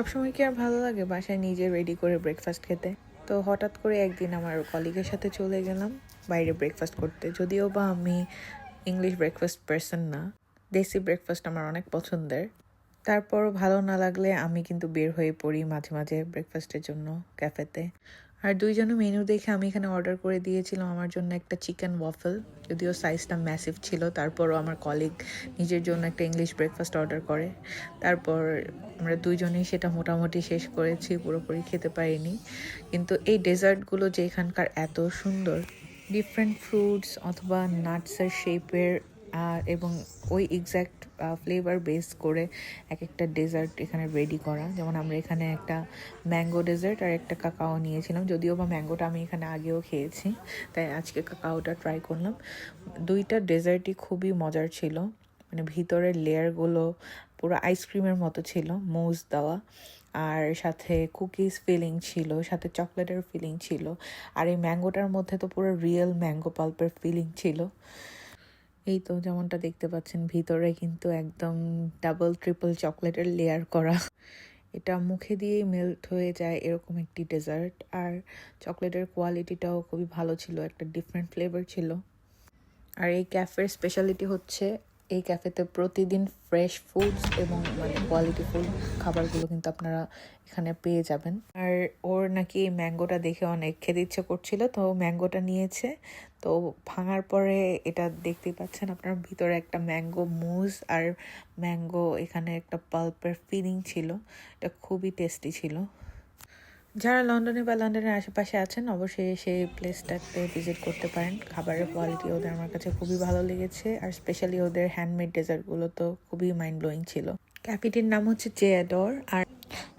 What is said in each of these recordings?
সবসময় কি আর ভালো লাগে বাসায় নিজে রেডি করে ব্রেকফাস্ট খেতে? তো হঠাৎ করে একদিন আমার কলিগের সাথে চলে গেলাম বাইরে ব্রেকফাস্ট করতে। যদিও বা আমি ইংলিশ ব্রেকফাস্ট পারসন না, দেশি ব্রেকফাস্ট আমার অনেক পছন্দের। তারপরও ভালো না লাগলে আমি কিন্তু বের হয়ে পড়ি মাঝে মাঝে ব্রেকফাস্টের জন্য ক্যাফেতে। আর দুইজনে মেনু দেখে আমি এখানে অর্ডার করে দিয়েছিলাম আমার জন্য একটা চিকেন ওয়াফল। যদিও সাইজটা ম্যাসিভ ছিল, তারপরও আমার কলিগ নিজের জন্য একটা ইংলিশ ব্রেকফাস্ট অর্ডার করে। তারপর আমরা দুইজনেই সেটা মোটামুটি শেষ করেছি, পুরোপুরি খেতে পারিনি। কিন্তু এই ডেজার্টগুলো যে এখানকার এত সুন্দর, ডিফারেন্ট ফ্রুটস অথবা নাটসের শেপের এবং ওই এক্স্যাক্ট ফ্লেভার বেস করে এক একটা ডেজার্ট এখানে রেডি করা। যেমন আমরা এখানে একটা ম্যাঙ্গো ডেজার্ট আর একটা কাকাও নিয়েছিলাম। যদিও বা ম্যাঙ্গোটা আমি এখানে আগেও খেয়েছি, তাই আজকে কাকাওটা ট্রাই করলাম। দুইটা ডেজার্টই খুবই মজার ছিল। মানে ভিতরের লেয়ারগুলো পুরো আইসক্রিমের মতো ছিল, মুজ দেওয়া, আর সাথে কুকিজ ফিলিং ছিল, সাথে চকলেটের ফিলিং ছিল। আর এই ম্যাঙ্গোটার মধ্যে তো পুরো রিয়েল ম্যাঙ্গো পাল্পের ফিলিং ছিল। এই তো যেমনটা দেখতে পাচ্ছেন, ভিতরে কিন্তু একদম ডাবল ট্রিপল চকলেটের লেয়ার করা। এটা মুখে দিয়েই মেল্ট হয়ে যায় এরকম একটি ডেজার্ট। আর চকলেটের কোয়ালিটিটাও খুবই ভালো ছিল, একটা ডিফারেন্ট ফ্লেভার ছিল। আর এই ক্যাফের স্পেশালিটি হচ্ছে এই ক্যাফেতে প্রতিদিন ফ্রেশ ফুডস এবং মানে কোয়ালিটি ফুড খাবারগুলো কিন্তু আপনারা এখানে পেয়ে যাবেন। আর ওর নাকি এই ম্যাঙ্গোটা দেখে অনেক খেতে ইচ্ছে করছিল, তো ম্যাঙ্গোটা নিয়েছে। তো ভাঙার পরে এটা দেখতেই পাচ্ছেন আপনার, ভিতরে একটা ম্যাঙ্গো মুজ আর ম্যাঙ্গো এখানে একটা পাল্পের ফিলিং ছিল। এটা খুবই টেস্টি ছিল। যারা লন্ডনে বা লন্ডনের আশেপাশে আছেন অবশ্যই সেই প্লেসটাতে ভিজিট করতে পারেন। খাবারের কোয়ালিটি ওদের আমার কাছে খুবই ভালো লেগেছে, আর স্পেশালি ওদের হ্যান্ডমেড ডেজার্টগুলো তো খুবই মাইন্ড ব্লোয়িং ছিল। ক্যাফেটির নাম হচ্ছে জে অ্যাডোর, আর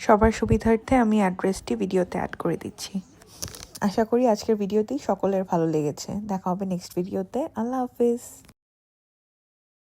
সবার সুবিধার্থে আমি অ্যাড্রেসটি ভিডিওতে অ্যাড করে দিচ্ছি। আশা করি আজকের ভিডিওটি সকলের ভালো লেগেছে। দেখা হবে নেক্সট ভিডিওতে। আল্লাহ হাফিজ।